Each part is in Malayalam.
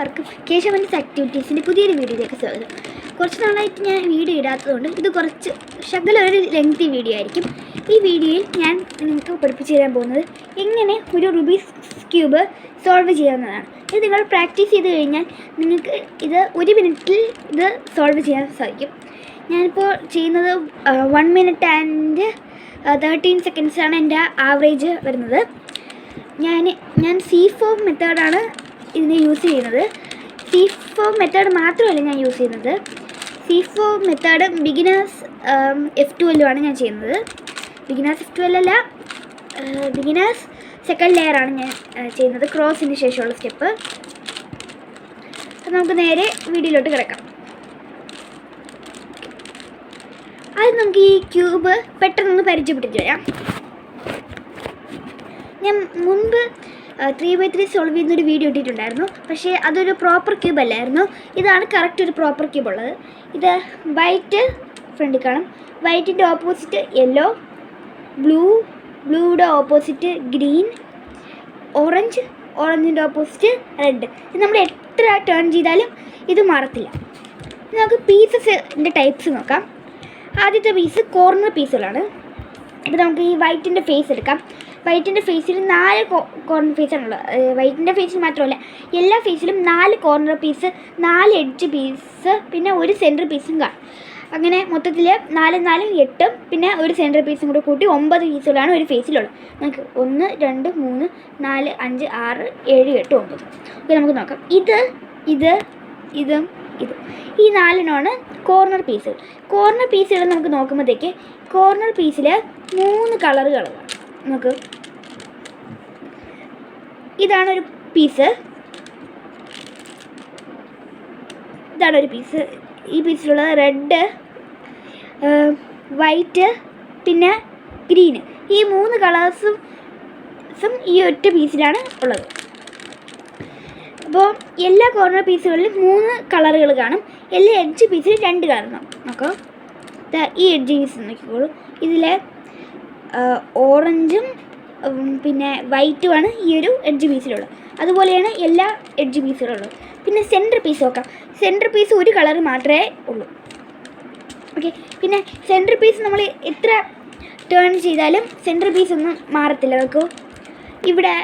എല്ലാവർക്കും കേശവൻസ് ആക്ടിവിറ്റീസിൻ്റെ പുതിയൊരു വീഡിയോയിലേക്ക് സ്വാഗതം. കുറച്ച് നാളായിട്ട് ഞാൻ വീഡിയോ ഇടാത്തതുകൊണ്ട് ഇത് കുറച്ച് ഒരു ലെങ്തി വീഡിയോ ആയിരിക്കും. ഈ വീഡിയോയിൽ ഞാൻ നിങ്ങൾക്ക് പഠിപ്പിച്ചു തരാൻ പോകുന്നത് എങ്ങനെ ഒരു റുബിക്സ് ക്യൂബ് സോൾവ് ചെയ്യാവുന്നതാണ്. ഇത് നിങ്ങൾ പ്രാക്ടീസ് ചെയ്ത് കഴിഞ്ഞാൽ നിങ്ങൾക്ക് ഇത് 1 മിനിറ്റിൽ ഇത് സോൾവ് ചെയ്യാൻ സാധിക്കും. ഞാനിപ്പോൾ ചെയ്യുന്നത് 1 minute and 13 seconds ആണ് എൻ്റെ ആവറേജ് വരുന്നത്. ഞാൻ C4 മെത്തേഡാണ് ഇതിന് യൂസ് ചെയ്യുന്നത്. C4 മെത്തേഡ് മാത്രമല്ല ഞാൻ യൂസ് ചെയ്യുന്നത്. C4 മെത്തേഡ് ബിഗിനേഴ്സ് F12 ആണ് ഞാൻ ചെയ്യുന്നത്. ബിഗിനേഴ്സ് F12 അല്ല, ബിഗിനേഴ്സ് സെക്കൻഡ് ലെയറാണ് ഞാൻ ചെയ്യുന്നത്, ക്രോസിന് ശേഷമുള്ള സ്റ്റെപ്പ്. അപ്പോൾ നമുക്ക് നേരെ വീഡിയോയിലോട്ട് കിടക്കാം. അത് നമുക്ക് ഈ ക്യൂബ് പെട്ടെന്നൊന്ന് പരിചയപ്പെട്ടിട്ട് വരാം. ഞാൻ മുൻപ് 3x3 സോൾവ് ചെയ്യുന്നൊരു വീഡിയോ ഇട്ടിട്ടുണ്ടായിരുന്നു, പക്ഷേ അതൊരു പ്രോപ്പർ ക്യൂബ് അല്ലായിരുന്നു. ഇതാണ് കറക്റ്റ് ഒരു പ്രോപ്പർ ക്യൂബ് ഉള്ളത്. ഇത് വൈറ്റ് ഫ്രണ്ടിൽ കാണും, വൈറ്റിൻ്റെ ഓപ്പോസിറ്റ് യെല്ലോ, ബ്ലൂയുടെ ഓപ്പോസിറ്റ് ഗ്രീൻ, ഓറഞ്ചിൻ്റെ ഓപ്പോസിറ്റ് റെഡ്. ഇത് നമ്മൾ എത്ര ടേൺ ചെയ്താലും ഇത് മാറത്തില്ല. നമുക്ക് പീസസിൻ്റെ ടൈപ്സ് നോക്കാം. ആദ്യത്തെ പീസ് കോർണർ പീസുകളാണ്. ഇപ്പോൾ നമുക്ക് ഈ വൈറ്റിൻ്റെ ഫേസ് എടുക്കാം. വൈറ്റിൻ്റെ ഫേസിൽ 4 കോർണർ പീസാണുള്ളത്. വൈറ്റിൻ്റെ ഫേസിൽ മാത്രമല്ല, എല്ലാ ഫേസിലും 4 കോർണർ പീസ്, 4 എഡ്ജ് പീസ്, പിന്നെ ഒരു സെൻറ്റർ പീസും കാണും. അങ്ങനെ മൊത്തത്തിൽ 4 4 8, പിന്നെ ഒരു സെൻറ്റർ പീസും കൂടെ കൂട്ടി 9 പീസുകളാണ് ഒരു ഫേസിലുള്ളത്. നമുക്ക് 1 2 3 4 5 6 7 8 9. ഓക്കെ, നമുക്ക് നോക്കാം. ഇതും ഈ 4 കോർണർ പീസുകൾ. കോർണർ പീസുകൾ നമുക്ക് നോക്കുമ്പോഴത്തേക്ക് കോർണർ പീസിൽ 3 കളറുകൾ നമുക്ക്. ഇതാണൊരു പീസ്, ഈ പീസിലുള്ളത് റെഡ്, വൈറ്റ്, പിന്നെ ഗ്രീന്. ഈ 3 കളേഴ്സും ഈ ഒറ്റ പീസിലാണ് ഉള്ളത്. അപ്പോൾ എല്ലാ കോർണർ പീസുകളിലും 3 കളറുകൾ കാണും. എല്ലാ എഡ്ജ് പീസിൽ 2 കളർ നോക്കാം. ഈ എഡ്ജ് പീസ് നോക്കിക്കോളൂ. ഇതിൽ ഓറഞ്ചും പിന്നെ വൈറ്റുമാണ് ഈ ഒരു എഡ്ജ് പീസിലുള്ളത്. അതുപോലെയാണ് എല്ലാ എഡ്ജ് പീസുകളുള്ളത്. പിന്നെ സെൻറ്റർ പീസ് നോക്കാം. സെൻറ്റർ പീസ് ഒരു കളർ മാത്രമേ ഉള്ളൂ. ഓക്കെ, പിന്നെ സെൻറ്റർ പീസ് നമ്മൾ എത്ര ടേൺ ചെയ്താലും സെൻറ്റർ പീസ് ഒന്നും മാറത്തില്ല. നോക്കൂ, ഇവിടെ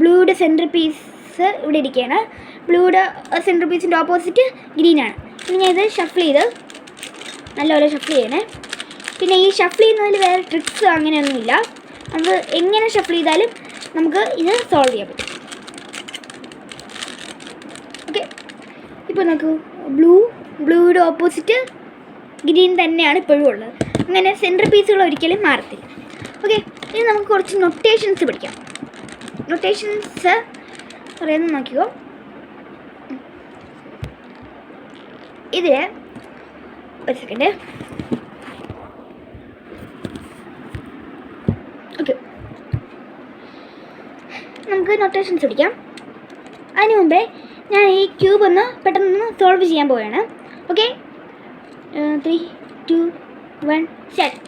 ബ്ലൂയുടെ സെൻറ്റർ പീസ് ഇവിടെ ഇരിക്കുകയാണ്. ബ്ലൂയുടെ സെൻറ്റർ പീസിൻ്റെ ഓപ്പോസിറ്റ് ഗ്രീനാണ്. പിന്നെ ഞാൻ ഇത് ഷഫിൾ ചെയ്ത് നല്ലപോലെ ഷഫിൾ ചെയ്യണേ. പിന്നെ ഈ ഷഫിൾ ചെയ്യുന്നതിൽ വേറെ ട്രിക്സ് അങ്ങനെയൊന്നുമില്ല. നമുക്ക് എങ്ങനെ ഷഫിൾ ചെയ്താലും നമുക്ക് ഇത് സോൾവ് ചെയ്യാൻ പറ്റും. ഓക്കെ, ഇപ്പോൾ നോക്കൂ, ബ്ലൂയുടെ ഓപ്പോസിറ്റ് ഗ്രീൻ തന്നെയാണ് ഇപ്പോഴും ഉള്ളത്. അങ്ങനെ സെൻറ്റർ പീസുകൾ ഒരിക്കലും മാറത്തില്ല. ഓക്കെ, ഇനി നമുക്ക് കുറച്ച് നൊട്ടേഷൻസ് പഠിക്കാം. നൊട്ടേഷൻസ് പറയുന്നത് നോക്കിക്കോ. ഇതിൽ ഒരു സെക്കൻഡ്. ഓക്കെ, നമുക്ക് നൊട്ടേഷൻസ് പഠിക്കാം. അതിന് മുമ്പേ ഞാൻ ഈ ക്യൂബ് ഒന്ന് പെട്ടെന്ന് സോൾവ് ചെയ്യാൻ പോവുകയാണ്. Okay, 3 2 1 start.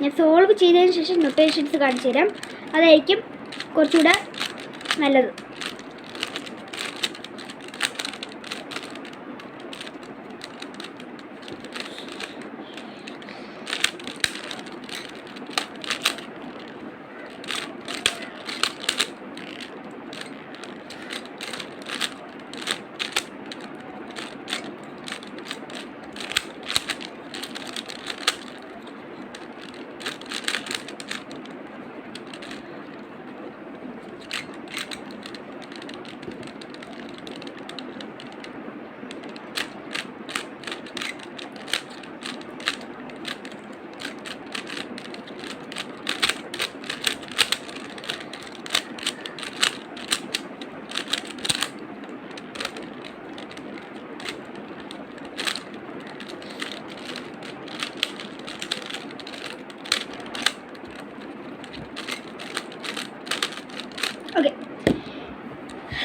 ഞാൻ സോൾവ് ചെയ്തതിന് ശേഷം നൊട്ടേഷൻസ് കാണിച്ചു തരാം. അതായിരിക്കും കുറച്ചുകൂടെ നല്ലത്.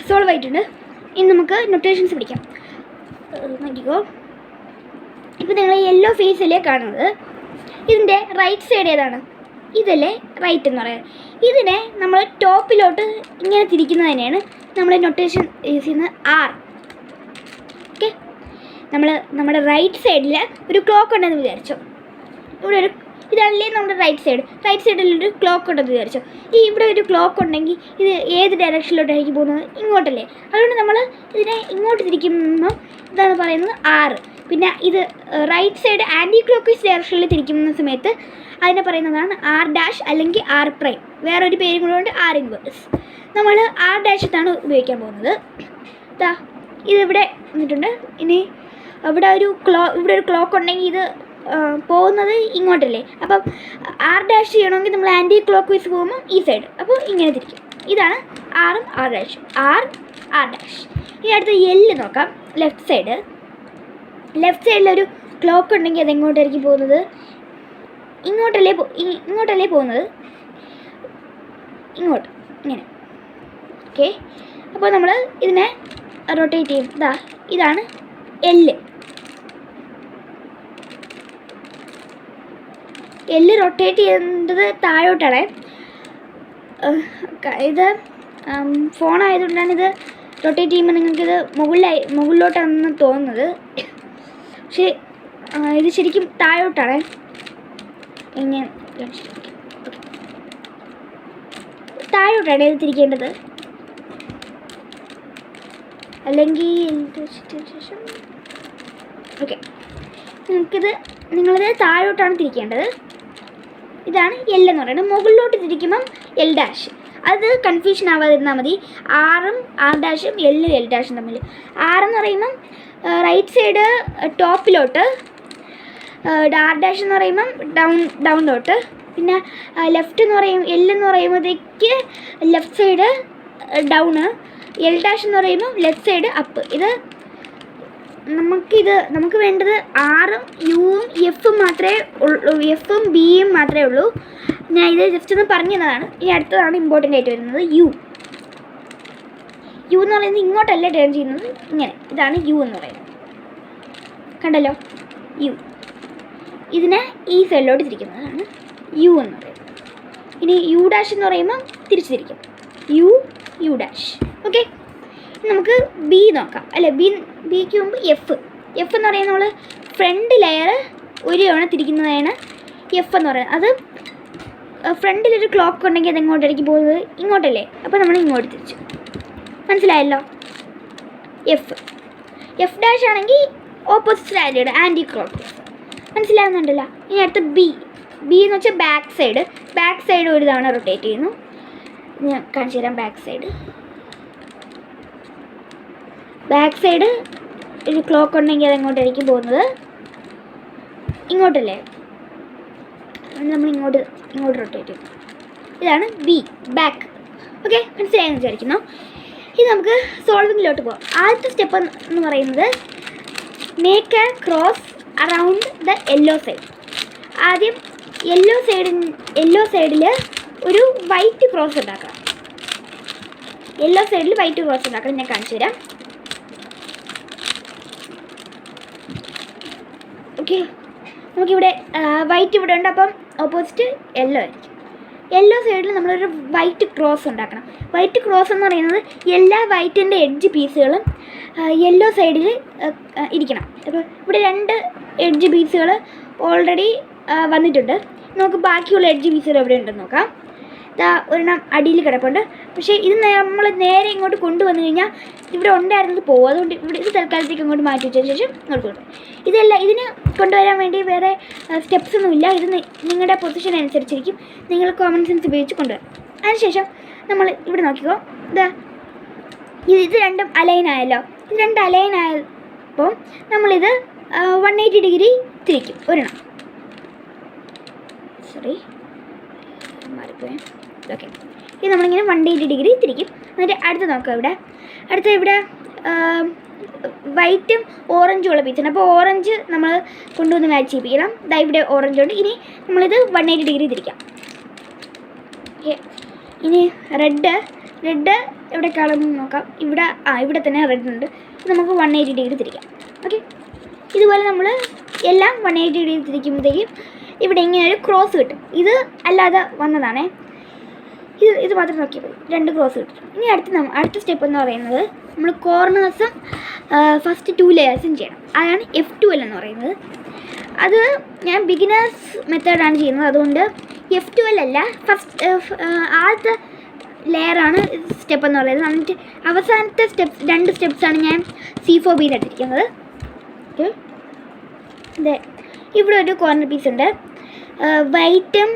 സോൾവ് ആയിട്ടുണ്ട്. ഇനി നമുക്ക് നൊട്ടേഷൻസ് പിടിക്കാം. നോക്കിക്കോ, ഇപ്പോൾ നിങ്ങൾ യെല്ലോ ഫേസിലേ കാണുന്നത്. ഇതിൻ്റെ റൈറ്റ് സൈഡ് ഏതാണ്? ഇതല്ലേ റൈറ്റ് എന്ന് പറയുന്നത്. ഇതിനെ നമ്മൾ ടോപ്പിലോട്ട് ഇങ്ങനെ തിരിക്കുന്നതിനെയാണ് നമ്മൾ നൊട്ടേഷൻ യൂസ് ചെയ്യുന്നത് ആർ. ഓക്കെ, നമ്മുടെ റൈറ്റ് സൈഡിൽ ഒരു ക്ലോക്ക് ഉണ്ടെന്ന് വിചാരിച്ചോ. ഇവിടെ ഒരു ഇതല്ലേ നമ്മുടെ റൈറ്റ് സൈഡിലൊരു ക്ലോക്ക് ഉണ്ടെന്ന് വിചാരിച്ചോ. ഇവിടെ ഒരു ക്ലോക്ക് ഉണ്ടെങ്കിൽ ഇത് ഏത് ഡയറക്ഷനിലോട്ടായിരിക്കും പോകുന്നത്? ഇങ്ങോട്ടല്ലേ. അതുകൊണ്ട് നമ്മൾ ഇതിനെ ഇങ്ങോട്ട് തിരിക്കുമ്പോൾ ഇതാണ് പറയുന്നത് ആറ്. പിന്നെ ഇത് right side anticlockwise ഡയറക്ഷനിൽ തിരിക്കുന്ന സമയത്ത് അതിനെ പറയുന്നതാണ് ആർ ഡാഷ് അല്ലെങ്കിൽ ആർ പ്രൈം. വേറൊരു പേരും കൂടെ ഉണ്ട്, ആർ ഇൻവേഴ്സ്. നമ്മൾ ആർ ഡാഷത്താണ് ഉപയോഗിക്കാൻ പോകുന്നത്. ഇതാ ഇതിവിടെ വന്നിട്ടുണ്ട്. ഇനി ഇവിടെ ഒരു ക്ലോക്ക് ഉണ്ടെങ്കിൽ ഇത് പോകുന്നത് ഇങ്ങോട്ടല്ലേ. അപ്പം ആർ ഡാഷ് ചെയ്യണമെങ്കിൽ നമ്മൾ ആൻറ്റി ക്ലോക്ക് വൈസ് പോകുമ്പോൾ ഈ സൈഡ്, അപ്പോൾ ഇങ്ങനെ തിരിക്കും. ഇതാണ് ആറും ആർ ഡാഷും, ആർ ഡാഷ്. ഇനി അടുത്ത എല്ല് നോക്കാം. ലെഫ്റ്റ് സൈഡിലൊരു ക്ലോക്ക് ഉണ്ടെങ്കിൽ അത് എങ്ങോട്ടായിരിക്കും പോകുന്നത്? ഇങ്ങോട്ടല്ലേ പോകുന്നത്, ഇങ്ങോട്ട് ഇങ്ങനെ. ഓക്കെ, അപ്പോൾ നമ്മൾ ഇതിനെ റൊട്ടേറ്റ് ചെയ്യും. ഇതാണ് എല്ല്. റൊട്ടേറ്റ് ചെയ്യേണ്ടത് താഴോട്ടാണ്. ഇത് ഫോണായതുകൊണ്ടാണ് ഇത് റൊട്ടേറ്റ് ചെയ്യുമ്പോൾ നിങ്ങൾക്കിത് മുകളിലോട്ടാണെന്ന് തോന്നുന്നത്. പക്ഷേ ഇത് ശരിക്കും താഴോട്ടാണ്. ഇങ്ങനെ താഴോട്ടാണ് ഇത് തിരിക്കേണ്ടത്. അല്ലെങ്കിൽ ഓക്കെ, നിങ്ങളിത് താഴോട്ടാണ് തിരിക്കേണ്ടത്. ഇതാണ് എൽ എന്ന് പറയുന്നത്. മുകളിലോട്ട് തിരിക്കുമ്പം എൽ ഡാഷ്. അത് കൺഫ്യൂഷൻ ആവാതിരുന്നാൽ മതി. ആറും ആർ ഡാഷും എൽ ഡാഷും തമ്മിൽ. ആറെന്ന് പറയുമ്പം റൈറ്റ് സൈഡ് ടോപ്പിലോട്ട്, ആർ ഡാഷ് എന്ന് പറയുമ്പം ഡൗണിലോട്ട്. പിന്നെ ലെഫ്റ്റ് എന്ന് എല്ലെന്ന് പറയുമ്പോഴത്തേക്ക് left side down, L dash എന്ന് പറയുമ്പം ലെഫ്റ്റ് സൈഡ് അപ്പ്. നമുക്ക് വേണ്ടത് ആറും യുവും എഫും മാത്രമേ ഉള്ളൂ, എഫും ബിയും മാത്രമേ ഉള്ളൂ. ഞാൻ ഇത് ജസ്റ്റ് ഒന്ന് പറഞ്ഞു തന്നതാണ്. ഇനി അടുത്തതാണ് ഇമ്പോർട്ടൻ്റ് ആയിട്ട് വരുന്നത് യു എന്ന് പറയുന്നത് ഇങ്ങോട്ടല്ല ടേൺ ചെയ്യുന്നത്, ഇങ്ങനെ. ഇതാണ് യു എന്ന് പറയുന്നത്. കണ്ടല്ലോ, യു. ഇതിനെ ഈ സൈഡിലോട്ട് തിരിക്കുന്നതാണ് യു എന്ന് പറയുന്നത്. ഇനി യു ഡാഷ് എന്ന് പറയുമ്പം തിരിച്ചു തിരിക്കും, യു ഡാഷ്. ഓക്കെ, നമുക്ക് ബി നോക്കാം. അല്ലെ, ബിക്ക് മുമ്പ് എഫ് എന്ന് പറയുന്നത് നമ്മൾ ഫ്രണ്ട് ലെയർ ഒരു തവണ തിരിക്കുന്നതാണ് എഫ് എന്ന് പറയുന്നത്. അത് ഫ്രണ്ടിലൊരു ക്ലോക്ക് ഉണ്ടെങ്കിൽ അത് എങ്ങോട്ടായിരിക്കും പോകുന്നത്? ഇങ്ങോട്ടല്ലേ. അപ്പോൾ നമ്മൾ ഇങ്ങോട്ട് തിരിച്ചു. മനസ്സിലായല്ലോ? എഫ് ഡാഷ് ആണെങ്കിൽ ഓപ്പോസിറ്റ് സ്റ്റാൻഡേർഡ് ആൻറ്റി ക്ലോക്ക്. മനസ്സിലാകുന്നുണ്ടല്ലോ? ഇനി അടുത്ത ബി എന്ന് വെച്ചാൽ ബാക്ക് സൈഡ് ഒരു തവണ റൊട്ടേറ്റ് ചെയ്യുന്നു. ഞാൻ കാണിച്ചു തരാം. ബാക്ക് സൈഡ് ഒരു ക്ലോക്ക് ഉണ്ടെങ്കിൽ അത് എങ്ങോട്ടായിരിക്കും പോകുന്നത്? ഇങ്ങോട്ടല്ലേ. നമ്മൾ ഇങ്ങോട്ട് റൊട്ടേറ്റ് ചെയ്യും. ഇതാണ് ബി, ബാക്ക്. ഓക്കെ, മനസ്സിലായെന്ന് വിചാരിക്കുന്നു. ഇത് നമുക്ക് സോൾവിങ്ങിലോട്ട് പോകാം. ആദ്യത്തെ സ്റ്റെപ്പ് എന്ന് പറയുന്നത് make A cross around the yellow side. ആദ്യം യെല്ലോ സൈഡിൽ ഒരു വൈറ്റ് ക്രോസ് ഉണ്ടാക്കണം. ഞാൻ കാണിച്ചു തരാം. ഓക്കെ, നമുക്കിവിടെ വൈറ്റ് ഇവിടെ ഉണ്ട്. അപ്പം ഓപ്പോസിറ്റ് യെല്ലോ ആയിരിക്കും. യെല്ലോ സൈഡിൽ നമ്മളൊരു വൈറ്റ് ക്രോസ് ഉണ്ടാക്കണം. വൈറ്റ് ക്രോസ് എന്ന് പറയുന്നത് എല്ലാ വൈറ്റിൻ്റെ എഡ്ജ് പീസുകളും യെല്ലോ സൈഡിൽ ഇരിക്കണം. അപ്പോൾ ഇവിടെ 2 എഡ്ജ് പീസുകൾ ഓൾറെഡി വന്നിട്ടുണ്ട്. നമുക്ക് ബാക്കിയുള്ള എഡ്ജ് പീസുകൾ എവിടെ ഉണ്ടെന്ന് നോക്കാം. ഒരെണ്ണം അടിയിൽ കിടപ്പുണ്ട്. പക്ഷേ ഇത് നമ്മൾ നേരെ ഇങ്ങോട്ട് കൊണ്ടുവന്നു കഴിഞ്ഞാൽ ഇവിടെ ഉണ്ടായിരുന്നത് പോകും. അതുകൊണ്ട് ഇത് തൽക്കാലത്തേക്ക് അങ്ങോട്ട് മാറ്റി വെച്ചതിന് ശേഷം ഇങ്ങോട്ട് കൊണ്ടുവരും. ഇതിന് കൊണ്ടുവരാൻ വേണ്ടി വേറെ സ്റ്റെപ്സ് ഒന്നുമില്ല. ഇത് നിങ്ങളുടെ പൊസിഷൻ അനുസരിച്ചിരിക്കും. നിങ്ങൾ കോമൺ സെൻസ് ഉപയോഗിച്ച് കൊണ്ടുവരും. അതിനുശേഷം നമ്മൾ ഇവിടെ നോക്കിക്കോ. ഇത് രണ്ടും അലൈൻ ആയല്ലോ. ഇത് 2 അലൈൻ ആയപ്പോൾ നമ്മളിത് 180 ഡിഗ്രി തിരിക്കും. ഒരെണ്ണം മാറിപ്പോയി. ഓക്കെ, ഇത് നമ്മളിങ്ങനെ 180 ഡിഗ്രി തിരിക്കും. എന്നിട്ട് അടുത്ത ഇവിടെ വൈറ്റും ഓറഞ്ചും ഉള്ള പീസാണ്. അപ്പോൾ ഓറഞ്ച് നമ്മൾ കൊണ്ടുവന്ന് മാച്ച് ചെയ്യിപ്പിക്കണം. ഇവിടെ ഓറഞ്ച് ഉണ്ട്. ഇനി നമ്മളിത് 180 ഡിഗ്രി തിരിക്കാം. ഓക്കെ, ഇനി റെഡ് റെഡ് എവിടെ കളറെന്ന് നോക്കാം. ഇവിടെ തന്നെ റെഡ് ഉണ്ട്. നമുക്ക് 180 ഡിഗ്രി തിരിക്കാം. ഓക്കെ, ഇതുപോലെ നമ്മൾ എല്ലാം 180 ഡിഗ്രി തിരിക്കുമ്പോഴത്തേക്കും ഇവിടെ ഇങ്ങനെ ഒരു ക്രോസ് കിട്ടും. ഇത് അല്ലാതെ വന്നതാണേ. ഇത് മാത്രം നോക്കിയാൽ മതി, 2 ക്രോസ് കിട്ടും. ഇനി അടുത്ത സ്റ്റെപ്പ് എന്ന് പറയുന്നത് നമ്മൾ കോർണേഴ്സും ഫസ്റ്റ് 2 ലെയേഴ്സും ചെയ്യണം. അതാണ് F12 എന്ന് പറയുന്നത്. അത് ഞാൻ ബിഗിനേഴ്സ് മെത്തേഡാണ് ചെയ്യുന്നത്. അതുകൊണ്ട് F12 അല്ല, ഫസ്റ്റ് ആദ്യത്തെ ലെയറാണ് സ്റ്റെപ്പ് എന്ന് പറയുന്നത്. എന്നിട്ട് അവസാനത്തെ 2 സ്റ്റെപ്സാണ് ഞാൻ C4B എടുത്തിരിക്കുന്നത്. ഓക്കെ, അതെ, ഇവിടെ ഒരു കോർണർ പീസ് ഉണ്ട്. വൈറ്റും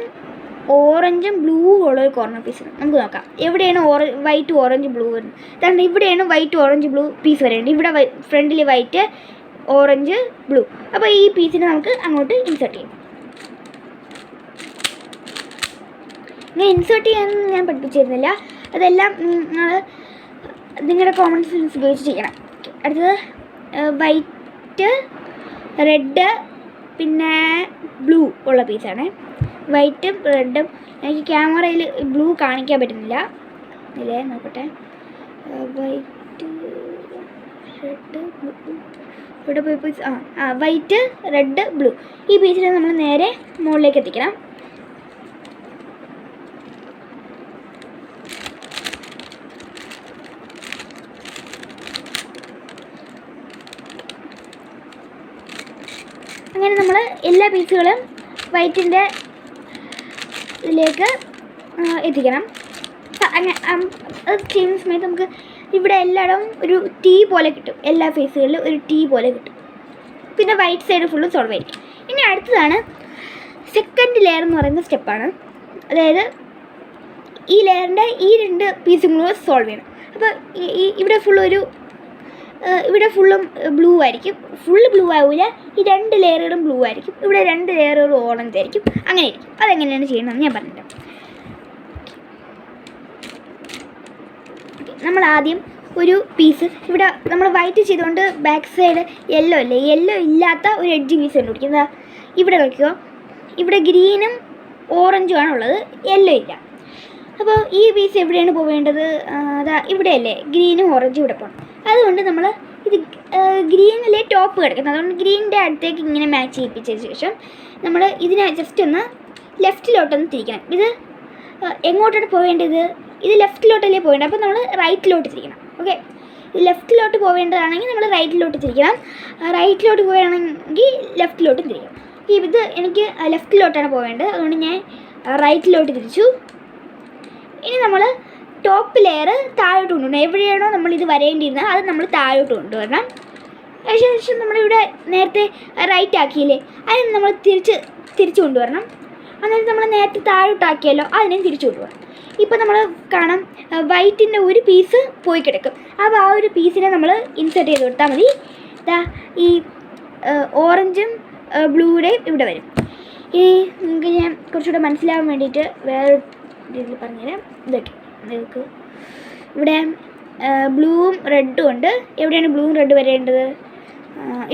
ഓറഞ്ചും ബ്ലൂ ഉള്ളൊരു കോർണർ പീസ് ഉണ്ട്. നമുക്ക് നോക്കാം എവിടെയാണ് വൈറ്റ് ഓറഞ്ച് ബ്ലൂ വരുന്നത്. കാരണം ഇവിടെയാണ് വൈറ്റ് ഓറഞ്ച് ബ്ലൂ പീസ് വരേണ്ടത്. ഇവിടെ ഫ്രണ്ടിൽ വൈറ്റ് ഓറഞ്ച് ബ്ലൂ. അപ്പോൾ ഈ പീസിനെ നമുക്ക് അങ്ങോട്ട് ഇൻസേർട്ട് ചെയ്യാം. ഇങ്ങനെ ഇൻസേർട്ട് ചെയ്യാൻ ഞാൻ പഠിപ്പിച്ചിരുന്നില്ല. അതെല്ലാം നിങ്ങളുടെ കോമൺ സെൻസ് ഉപയോഗിച്ച് ചെയ്യണം. അടുത്തത് വൈറ്റ്, റെഡ്, പിന്നെ ബ്ലൂ ഉള്ള പീസാണ്. വൈറ്റും റെഡും എനിക്ക് ക്യാമറയിൽ ബ്ലൂ കാണിക്കാൻ പറ്റുന്നില്ല. ഇല്ലേ, നോക്കട്ടെ. White, red, blue. ഇവിടെ പോയി വൈറ്റ്, റെഡ്, ബ്ലൂ. ഈ പീസിനെ നമ്മൾ നേരെ മുകളിലേക്ക് എത്തിക്കണം. അങ്ങനെ നമ്മൾ എല്ലാ പീസുകളും വൈറ്റിൻ്റെ ഇതിലേക്ക് എത്തിക്കണം. അത് ചെയ്യുന്ന സമയത്ത് നമുക്ക് ഇവിടെ എല്ലായിടവും ഒരു ടീ പോലെ കിട്ടും. എല്ലാ ഫേസുകളിലും ഒരു ടീ പോലെ കിട്ടും. പിന്നെ വൈറ്റ് സൈഡ് ഫുള്ളും സോൾവ് ആയിരിക്കും. ഇനി അടുത്തതാണ് സെക്കൻഡ് ലെയർ എന്ന് പറയുന്ന സ്റ്റെപ്പാണ്. അതായത് ഈ ലെയറിൻ്റെ ഈ 2 പീസും കൂടെ സോൾവ് ചെയ്യണം. അപ്പോൾ ഇവിടെ ഫുള്ളും ബ്ലൂ ആയിരിക്കും. ഫുള്ള് ബ്ലൂ ആവില്ല, ഈ 2 ലെയറുകളും ബ്ലൂ ആയിരിക്കും. ഇവിടെ 2 ലെയറുകളും ഓറഞ്ച് ആയിരിക്കും. അങ്ങനെ ആയിരിക്കും. അതെങ്ങനെയാണ് ചെയ്യണമെന്ന് ഞാൻ പറഞ്ഞിട്ടുണ്ട്. നമ്മൾ ആദ്യം ഒരു പീസ് ഇവിടെ നമ്മൾ വൈറ്റ് ചെയ്തുകൊണ്ട് ബാക്ക് സൈഡ് യെല്ലോ അല്ലേ, യെല്ലോ ഇല്ലാത്ത ഒരു എഡ്ജ് പീസ് കണ്ടുപിടിക്കുന്നത്. ഇവിടെ നോക്കിയോ, ഇവിടെ ഗ്രീനും ഓറഞ്ചും ആണുള്ളത്, യെല്ലോ ഇല്ല. അപ്പോൾ ഈ പീസ് എവിടെയാണ് പോവേണ്ടത്? ഇവിടെയല്ലേ ഗ്രീനും ഓറഞ്ചും ഇവിടെ പോകണം. അതുകൊണ്ട് നമ്മൾ ഇത് ഗ്രീനിലെ ടോപ്പ് കിടക്കുന്നത്. അതുകൊണ്ട് ഗ്രീനിൻ്റെ അടുത്തേക്ക് ഇങ്ങനെ മാച്ച് ചെയ്യിപ്പിച്ചതിന് ശേഷം നമ്മൾ ഇതിനെ ജസ്റ്റ് ഒന്ന് ലെഫ്റ്റിലോട്ടൊന്ന് തിരിക്കണം. ഇത് എങ്ങോട്ടാണ് പോവേണ്ടത്? ഇത് ലെഫ്റ്റിലോട്ടല്ലേ പോവേണ്ടത്. അപ്പോൾ നമ്മൾ റൈറ്റിലോട്ട് തിരിക്കണം. ഓക്കെ, ഇത് ലെഫ്റ്റിലോട്ട് പോവേണ്ടതാണെങ്കിൽ നമ്മൾ റൈറ്റിലോട്ട് തിരിക്കണം. റൈറ്റിലോട്ട് പോവുകയാണെങ്കിൽ ലെഫ്റ്റിലോട്ട് തിരിക്കണം. ഇത് എനിക്ക് ലെഫ്റ്റിലോട്ടാണ് പോവേണ്ടത്. അതുകൊണ്ട് ഞാൻ റൈറ്റിലോട്ട് തിരിച്ചു. ഇനി നമ്മൾ ടോപ്പ് ലെയർ താഴോട്ട് കൊണ്ടുവരണം. എവിടെയാണോ നമ്മളിത് വരേണ്ടിയിരുന്നത് അത് നമ്മൾ താഴോട്ട് കൊണ്ടുവരണം. അതിനുശേഷം നമ്മളിവിടെ നേരത്തെ റൈറ്റ് ആക്കിയില്ലേ, അതിന് നമ്മൾ തിരിച്ചു കൊണ്ടുവരണം. അന്നേരം നമ്മൾ നേരത്തെ താഴോട്ടാക്കിയല്ലോ, അതിനെ തിരിച്ചു കൊണ്ടുവരണം. ഇപ്പോൾ നമ്മൾ കാണാം വൈറ്റിൻ്റെ ഒരു പീസ് പോയി കിടക്കും. അപ്പോൾ ആ ഒരു പീസിനെ നമ്മൾ ഇൻസേർട്ട് ചെയ്ത് കൊടുത്താൽ മതി. ഈ ഓറഞ്ചും ബ്ലൂയുടെയും ഇവിടെ വരും. ഇനി നിങ്ങൾക്ക് ഞാൻ കുറച്ചുകൂടെ മനസ്സിലാവാൻ വേണ്ടിയിട്ട് വേറെ രീതിയിൽ പറഞ്ഞുതരാം. ഇതൊക്കെ നിങ്ങൾക്ക് ഇവിടെ ബ്ലൂവും റെഡും ഉണ്ട്. എവിടെയാണ് ബ്ലൂവും റെഡ് വരേണ്ടത്?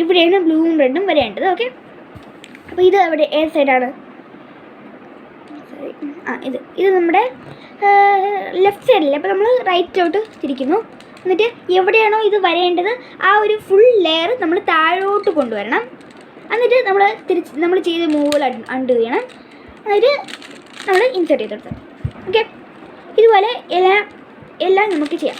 ഇവിടെയാണ് ബ്ലൂവും റെഡും വരേണ്ടത്. ഓക്കെ, അപ്പോൾ ഇത് അവിടെ ഏത് സൈഡാണ്? ഇത് നമ്മുടെ ലെഫ്റ്റ് സൈഡിലല്ലേ. അപ്പോൾ നമ്മൾ റൈറ്റിലോട്ട് തിരിക്കുന്നു. എന്നിട്ട് എവിടെയാണോ ഇത് വരേണ്ടത് ആ ഒരു ഫുൾ ലെയർ നമ്മൾ താഴോട്ട് കൊണ്ടുവരണം. എന്നിട്ട് നമ്മൾ ചെയ്ത് മൂവുകൾ അൺഡു ചെയ്യണം. എന്നിട്ട് നമ്മൾ ഇൻസേർട്ട് ചെയ്തെടുത്തത്. ഓക്കെ, ഇതുപോലെ എല്ലാം നമുക്ക് ചെയ്യാം.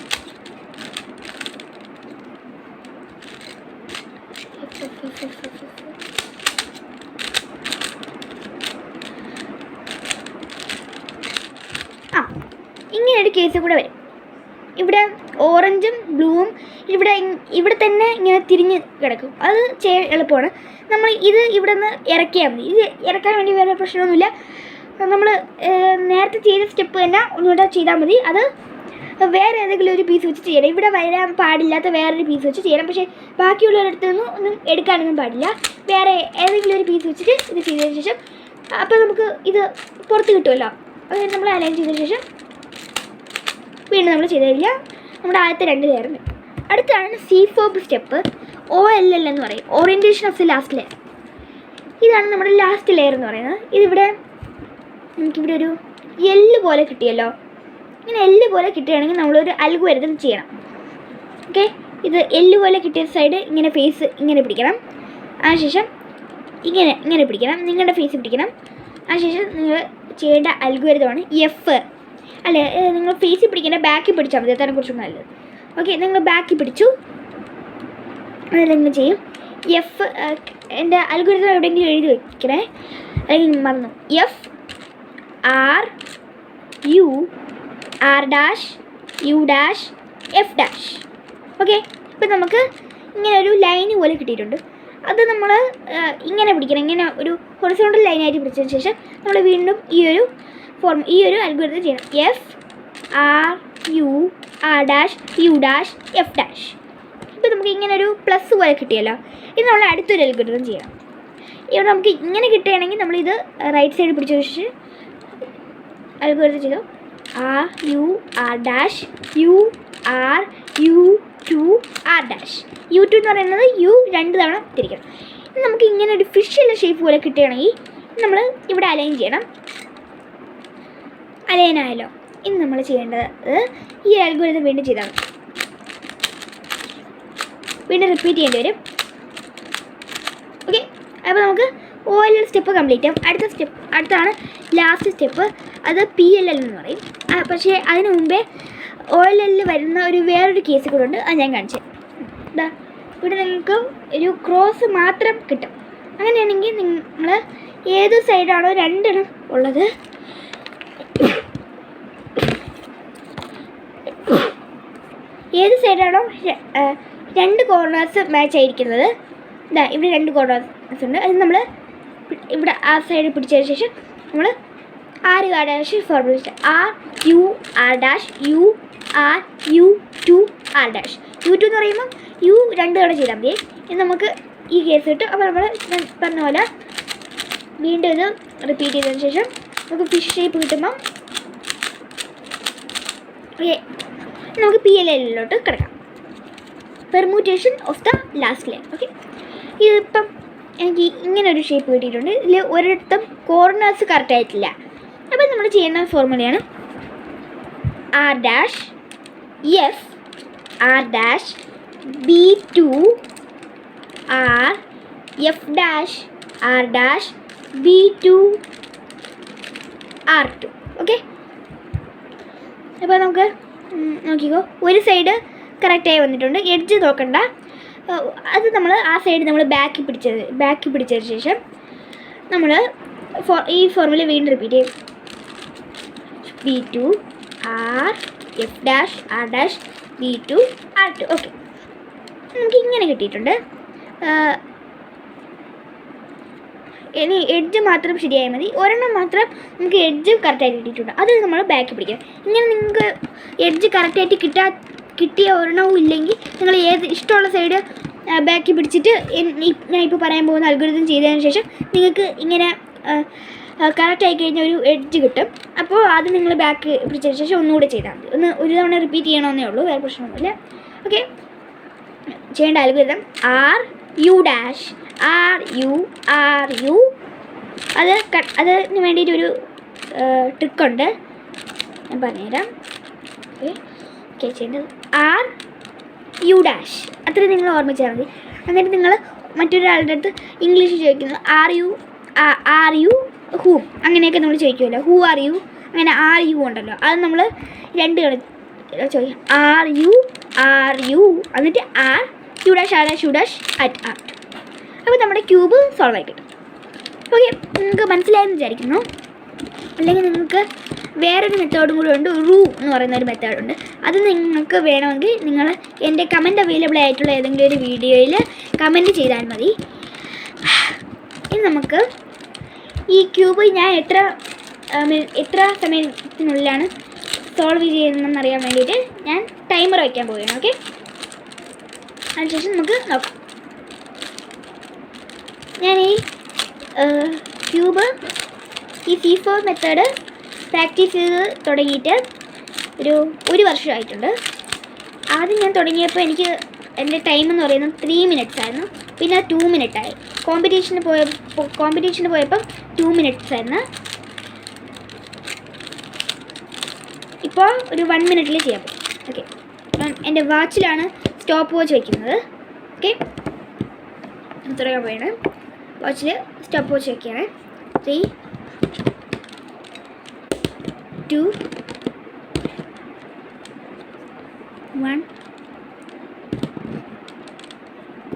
ഇങ്ങനെയൊരു കേസ് കൂടെ വരും. ഇവിടെ ഓറഞ്ചും ബ്ലൂവും ഇവിടെ തന്നെ ഇങ്ങനെ തിരിഞ്ഞ് കിടക്കും. അത് ചെയ്യാൻ എളുപ്പമാണ്. നമ്മൾ ഇവിടെ നിന്ന് ഇറക്കിയാൽ മതി. ഇത് ഇറക്കാൻ വേണ്ടി വേറെ പ്രശ്നമൊന്നുമില്ല. നമ്മൾ നേരത്തെ ചെയ്ത സ്റ്റെപ്പ് തന്നെ ഒന്നുകൂടെ ചെയ്താൽ മതി. അത് വേറെ ഏതെങ്കിലും ഒരു പീസ് വെച്ച് ചെയ്യണം. ഇവിടെ വരാൻ പാടില്ലാത്ത വേറൊരു പീസ് വെച്ച് ചെയ്യണം. പക്ഷേ ബാക്കിയുള്ളവരടുത്ത് നിന്നും ഒന്നും എടുക്കാനൊന്നും പാടില്ല. വേറെ ഏതെങ്കിലും ഒരു പീസ് വെച്ചിട്ട് ഇത് ചെയ്തതിന് ശേഷം അപ്പോൾ നമുക്ക് ഇത് പുറത്ത് കിട്ടുമല്ലോ. അത് നമ്മൾ അലൈൻ ചെയ്തതിന് ശേഷം വീണ്ടും നമ്മൾ ചെയ്ത് കഴിഞ്ഞാൽ നമ്മുടെ ആദ്യത്തെ 2 ലെയർ. അടുത്താണ് C4 സ്റ്റെപ്പ്. OLL എന്ന് പറയും, orientation of the last layer. ഇതാണ് നമ്മുടെ ലാസ്റ്റ് ലെയർ എന്ന് പറയുന്നത്. ഇതിവിടെ നമുക്കിവിടെ ഒരു യെല്ലോ പോലെ കിട്ടിയല്ലോ. ഇങ്ങനെ എല്ല് പോലെ കിട്ടുകയാണെങ്കിൽ നമ്മളൊരു അൽഗോരിതം ചെയ്യണം. ഓക്കെ, ഇത് എല്ല് പോലെ കിട്ടിയ സൈഡ് ഇങ്ങനെ ഫേസ് ഇങ്ങനെ പിടിക്കണം. അതിനുശേഷം ഇങ്ങനെ പിടിക്കണം, നിങ്ങളുടെ ഫേസ് പിടിക്കണം. അതിനുശേഷം നിങ്ങൾ ചെയ്യേണ്ട അൽഗോരിതമാണ് എഫ്. അല്ലേ, നിങ്ങൾ ഫേസിൽ പിടിക്കേണ്ട ബാക്കിൽ പിടിച്ചാൽ മതി, അതാണ് കുറച്ചും നല്ലത്. ഓക്കെ, നിങ്ങൾ ബാക്കിൽ പിടിച്ചു. അതെല്ലാം നിങ്ങൾ ചെയ്യും. എഫ്, എൻ്റെ അൽഗോരിതം എവിടെയെങ്കിലും എഴുതി വയ്ക്കണേ, അല്ലെങ്കിൽ മറന്നു. F R U R dash U dash F dash. Okay, ഇപ്പം നമുക്ക് ഇങ്ങനെ ഒരു ലൈന് പോലെ കിട്ടിയിട്ടുണ്ട്. അത് നമ്മൾ ഇങ്ങനെ പിടിക്കണം, ഇങ്ങനെ ഒരു ഹൊറിസോണ്ടൽ ലൈനായിട്ട് പിടിച്ചതിന് ശേഷം നമ്മൾ വീണ്ടും ഈ ഒരു അൽഗോരിതം ചെയ്യണം. F R U R dash U dash F dash. ഇപ്പോൾ നമുക്ക് ഇങ്ങനെ ഒരു പ്ലസ് പോലെ കിട്ടിയല്ലോ. ഇത് നമ്മൾ അടുത്തൊരു അൽഗോരിതം ചെയ്യണം. ഇവിടെ നമുക്ക് ഇങ്ങനെ കിട്ടുകയാണെങ്കിൽ നമ്മളിത് റൈറ്റ് സൈഡ് പിടിച്ച ശേഷം അൽഗോരിതം ചെയ്തു. R U R dash U R U two R dash. U two എന്ന് പറയുന്നത് യു 2 തവണ തിരിക്കണം. നമുക്ക് ഇങ്ങനെ ഒരു ഫിഷിൻ്റെ ഷേപ്പ് പോലെ കിട്ടുകയാണെങ്കിൽ നമ്മൾ ഇവിടെ അലൈൻ ചെയ്യണം. അലൈൻ ആയല്ലോ. ഇനി നമ്മൾ ചെയ്യേണ്ടത് ഈ അൽഗോരിതം വീണ്ടും ചെയ്താൽ മതി. വീണ്ടും റിപ്പീറ്റ് ചെയ്യേണ്ടി വരും. ഓക്കെ, അപ്പോൾ നമുക്ക് OLL സ്റ്റെപ്പ് കംപ്ലീറ്റ് ചെയ്യാം. അടുത്താണ് ലാസ്റ്റ് സ്റ്റെപ്പ്. അത് PLL എന്ന് പറയും. പക്ഷേ അതിന് മുമ്പേ OLL വരുന്ന വേറൊരു കേസ് കൂടെ ഉണ്ട്, അത് ഞാൻ കാണിച്ചു. ഇതാ, ഇവിടെ നിങ്ങൾക്ക് ഒരു ക്രോസ് മാത്രം കിട്ടും. അങ്ങനെയാണെങ്കിൽ നിങ്ങൾ ഏത് സൈഡാണോ 2 എണ്ണം ഉള്ളത്, ഏത് സൈഡാണോ 2 കോർണേഴ്സ് മാച്ച് ആയിരിക്കുന്നത്, ഇതാ ഇവിടെ 2 കോർണേഴ്സ് ഉണ്ട്. അത് നമ്മൾ ഇവിടെ ആ സൈഡ് പിടിച്ചതിന് ശേഷം നമ്മൾ R dash formula R U R dash U R U two R dash. U two എന്ന് പറയുമ്പോൾ യു 2 തവണ ചെയ്താൽ മതി. ഇനി നമുക്ക് ഈ കേസ് കിട്ടും. അപ്പോൾ നമ്മൾ പറഞ്ഞ പോലെ വീണ്ടും ഇത് റിപ്പീറ്റ് ചെയ്തതിന് ശേഷം നമുക്ക് ഫിഷ് ഷേപ്പ് കിട്ടുമ്പം നമുക്ക് PLLലോട്ട് കിടക്കാം. Permutation of the last line. Okay, ഇതിപ്പം എനിക്ക് ഇങ്ങനെ ഒരു ഷേപ്പ് കിട്ടിയിട്ടുണ്ട്. ഇതിൽ ഒരിടത്തും കോർണേഴ്സ് കറക്റ്റ് ആയിട്ടില്ല. അപ്പം നമ്മൾ ചെയ്യുന്ന ഫോർമുലയാണ് R dash F R dash B2 R F dash R dash B2 R2. Okay, അപ്പോൾ നമുക്ക് നോക്കിക്കോ, ഒരു സൈഡ് കറക്റ്റായി വന്നിട്ടുണ്ട്. എഡ്ജ് നോക്കണ്ട, അത് നമ്മൾ ആ സൈഡ് നമ്മൾ ബാക്കിൽ പിടിച്ചതിന് ശേഷം നമ്മൾ ഈ ഫോർമുല വീണ്ടും റിപ്പീറ്റ് ചെയ്യും. B2 R F dash R dash B2 R2. Okay, നമുക്ക് ഇങ്ങനെ കിട്ടിയിട്ടുണ്ട്. ഇനി എഡ്ജ് മാത്രം ശരിയായാൽ മതി. ഒരെണ്ണം മാത്രം നമുക്ക് എഡ്ജ് കറക്റ്റായിട്ട് കിട്ടിയിട്ടുണ്ട്, അത് നമ്മൾ ബാക്കിൽ പിടിക്കാം. ഇങ്ങനെ നിങ്ങൾക്ക് എഡ്ജ് കറക്റ്റായിട്ട് കിട്ടിയ ഒരെണ്ണവും ഇല്ലെങ്കിൽ നിങ്ങൾ ഏത് ഇഷ്ടമുള്ള സൈഡ് ബാക്കിൽ പിടിച്ചിട്ട് ഞാൻ ഇപ്പോൾ പറയാൻ പോകുന്ന അൽഗോരിതം ചെയ്തതിന് ശേഷം നിങ്ങൾക്ക് ഇങ്ങനെ കറക്റ്റായി കഴിഞ്ഞാൽ ഒരു എഡ്ജ് കിട്ടും. അപ്പോൾ അത് നിങ്ങൾ ബാക്ക് പിടിച്ചതിന് ശേഷം ഒന്നുകൂടെ ചെയ്താൽ മതി. ഒരു തവണ റിപ്പീറ്റ് ചെയ്യണമെന്നേ ഉള്ളൂ, വേറെ പ്രശ്നമൊന്നുമില്ല. ഓക്കെ, ചെയ്യേണ്ട algorithm R U dash are you. അതിന് വേണ്ടിയിട്ടൊരു ട്രിക്കുണ്ട്, ഞാൻ പറഞ്ഞുതരാം. ഓക്കെ, ചെയ്യേണ്ടത് ആർ യു ഡാഷ്, അത്രയും നിങ്ങൾ ഓർമ്മിച്ചാൽ മതി. എന്നിട്ട് നിങ്ങൾ മറ്റൊരാളുടെ അടുത്ത് ഇംഗ്ലീഷ് ചോദിക്കുന്നത് ആർ യു ഹൂം, അങ്ങനെയൊക്കെ നമ്മൾ ചോദിക്കുമല്ലോ. ഹൂ ആർ യു, അങ്ങനെ ആർ യു ഉണ്ടല്ലോ, അത് നമ്മൾ 2 ചോദിക്കും. ആർ യു എന്നിട്ട് R U dash at R. അപ്പോൾ നമ്മുടെ ക്യൂബ് സോൾവ് ആയി കിട്ടും. ഓക്കെ, നിങ്ങൾക്ക് മനസ്സിലായെന്ന് വിചാരിക്കുന്നു. അല്ലെങ്കിൽ നിങ്ങൾക്ക് വേറൊരു മെത്തേഡും കൂടി ഉണ്ട്, റൂ എന്ന് പറയുന്ന ഒരു മെത്തേഡുണ്ട്. അത് നിങ്ങൾക്ക് വേണമെങ്കിൽ നിങ്ങൾ എൻ്റെ കമൻറ്റ് അവൈലബിൾ ആയിട്ടുള്ള ഏതെങ്കിലും ഒരു വീഡിയോയിൽ കമൻറ്റ് ചെയ്താൽ മതി. ഇനി നമുക്ക് ഈ ക്യൂബ് ഞാൻ എത്ര സമയത്തിനുള്ളിലാണ് സോൾവ് ചെയ്യുന്നതെന്ന് അറിയാൻ വേണ്ടിയിട്ട് ഞാൻ ടൈമർ വയ്ക്കാൻ പോവുകയാണ്. ഓക്കെ, അതിനുശേഷം നമുക്ക് നോക്കാം. ഞാൻ ഈ ക്യൂബ് ഈ C4 മെത്തേഡ് പ്രാക്ടീസ് ചെയ്ത് തുടങ്ങിയിട്ട് ഒരു വർഷമായിട്ടുണ്ട്. ആദ്യം ഞാൻ തുടങ്ങിയപ്പോൾ എൻ്റെ ടൈം എന്ന് പറയുന്നത് 3 minutes ആയിരുന്നു. പിന്നെ 2 minutes ആയി. കോമ്പറ്റീഷന് പോയപ്പം 2 minutes ആയിരുന്നു. ഇപ്പോൾ ഒരു 1 മിനിറ്റിൽ ചെയ്യാൻ പറ്റും. ഓക്കെ, എൻ്റെ വാച്ചിലാണ് സ്റ്റോപ്പ് വാച്ച് വയ്ക്കുന്നത്. ഓക്കെ, തുടങ്ങാൻ പോയാണ്. വാച്ചിൽ സ്റ്റോപ്പ് വാച്ച് വയ്ക്കുകയാണ്. 3, 2, 1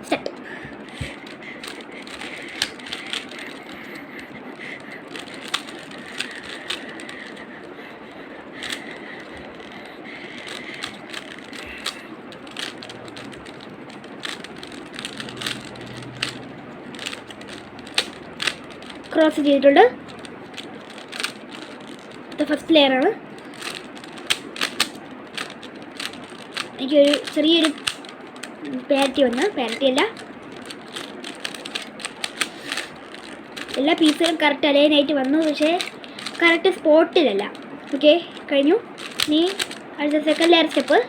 സ്റ്റാർട്ട്. ക്രോസ് ചെയ്തിട്ടുണ്ട്. ഇത് ഫസ്റ്റ് ലെയറാണ്. എനിക്കൊരു ചെറിയൊരു പാരറ്റി വന്ന്, പാരറ്റി അല്ല, എല്ലാ പീസുകളും കറക്റ്റ് അലൈനായിട്ട് വന്നു, പക്ഷേ കറക്റ്റ് സ്പോട്ടിലല്ല. ഓക്കെ, കഴിഞ്ഞു. ഇനി അടുത്ത second layer step.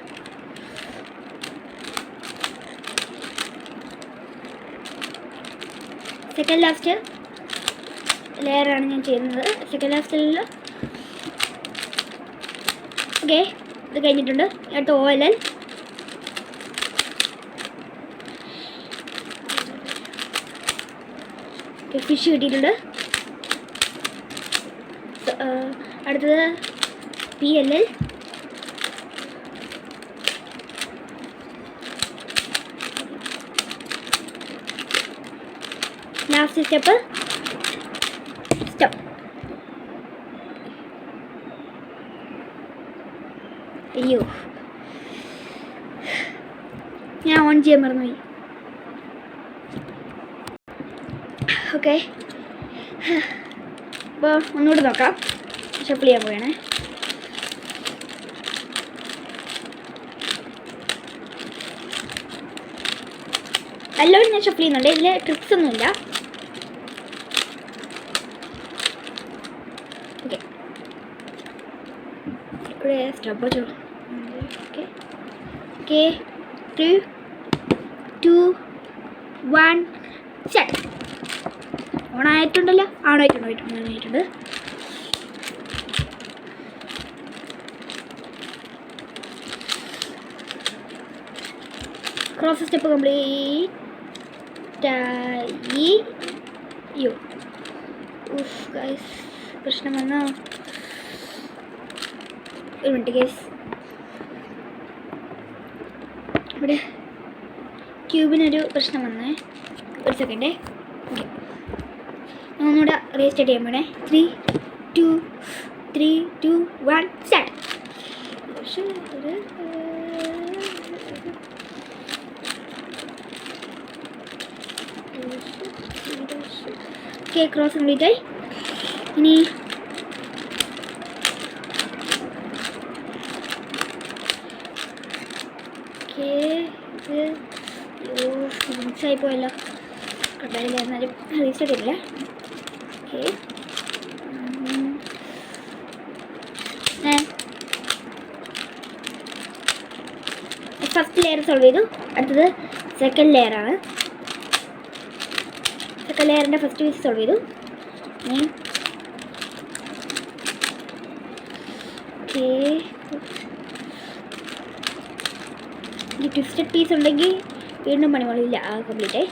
Second last ലെയറാണ് ഞാൻ ചെയ്യുന്നത്. സെക്കൻഡ് ലാസ്റ്റിൽ ഓക്കെ, ഇത് കഴിഞ്ഞിട്ടുണ്ട്. അടുത്ത ഓയിൽ ഫിഷ് കിട്ടിയിട്ടുണ്ട്. അടുത്തത് PLL. Last step stop. അയ്യോ, ഞാൻ ഓൺ ചെയ്യാൻ മറന്നുപോയി. ഓക്കെ, അപ്പോൾ ഒന്നുകൂടി നോക്കാം. ഷഫിൾ ചെയ്യാൻ പോവുകയാണ്. എല്ലാവരും ഞാൻ ഷഫിൾ ചെയ്യുന്നുണ്ട്. ഇതിൽ ട്രിക്സ് ഒന്നുമില്ല. ഓക്കെ, ഇവിടെ stop watch. Okay okay, 3, 2, 1 start. ഓണായിട്ടുണ്ടല്ലോ, ഓണായിട്ടുണ്ട്. ക്രോസ് സ്റ്റെപ്പ് കംപ്ലീറ്റ് ആയി. യോ ഗൈസ്, പ്രശ്നം വന്നോ? ഒരു മിനിറ്റ് ഗൈസ്, ഇവിടെ ക്യൂബിനൊരു പ്രശ്നം വന്നേ. ഒരു സെക്കൻഡേ. ഓക്കെ, ഒന്നുകൂടെ റീസ്റ്റാർട്ട് ചെയ്യാൻ പോണേ. 3, 2, 1 സ്റ്റാർട്ട്. ഓക്കെ, ക്രോസ് കംപ്ലീറ്റ് ആയി. ഇനി ഓക്കെ, ഇത് മിക്സായി പോയല്ലോ. കണ്ടാലില്ല, എന്നാലും റീസ്റ്റാർട്ട് ചെയ്യില്ല. ഓക്കെ, ഫസ്റ്റ് ലെയർ സോൾവ് ചെയ്തു. അടുത്തത് സെക്കൻഡ് ലെയറാണ്. സെക്കൻഡ് ലെയറിൻ്റെ ഫസ്റ്റ് പീസ് സോൾവ് ചെയ്തു. ഓക്കെ, ഈ ട്വിസ്റ്റഡ് പീസ് ഉണ്ടെങ്കിൽ വീണ്ടും പണികളില്ല. കംപ്ലീറ്റ് ആയി.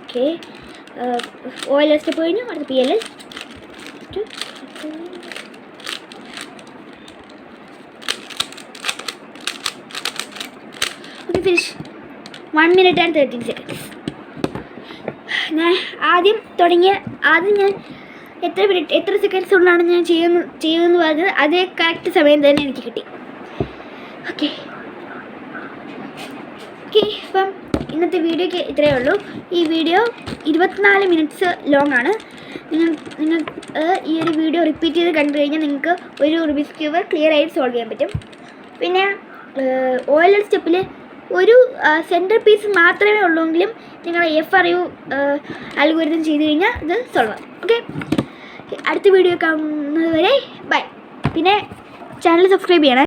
ഓക്കെ, ഓയിൽ സ്റ്റെപ്പ് കഴിഞ്ഞു. അടുത്ത PLL. Okay, finish. 1 minute and 13 seconds. ഞാൻ ആദ്യം ഞാൻ എത്ര സെക്കൻഡ്സ് കൊണ്ടാണ് ഞാൻ ചെയ്യുമെന്ന് പറഞ്ഞത്, അതേ കറക്റ്റ് സമയം തന്നെ എനിക്ക് കിട്ടി. ഓക്കെ ഓക്കെ, അപ്പം ഇന്നത്തെ വീഡിയോയ്ക്ക് ഇത്രയേ ഉള്ളൂ. ഈ വീഡിയോ 24 മിനിറ്റ്സ് ലോങ് ആണ്. നിങ്ങൾ ഈ ഒരു വീഡിയോ റിപ്പീറ്റ് ചെയ്ത് കണ്ടു കഴിഞ്ഞാൽ നിങ്ങൾക്ക് ഒരു റുബിക്സ് ക്യൂബ് ക്ലിയർ ആയിട്ട് സോൾവ് ചെയ്യാൻ പറ്റും. പിന്നെ ഓയിൽ സ്റ്റെപ്പിൽ ഒരു സെൻറ്റർ പീസ് മാത്രമേ ഉള്ളൂവെങ്കിലും നിങ്ങൾ FRU അൽഗോരിതം ചെയ്ത് കഴിഞ്ഞാൽ ഇത് സോൾവ് ആകും. ഓക്കെ, അടുത്ത വീഡിയോ കാണുന്നത് വരെ ബൈ. പിന്നെ ചാനൽ സബ്സ്ക്രൈബ് ചെയ്യണം.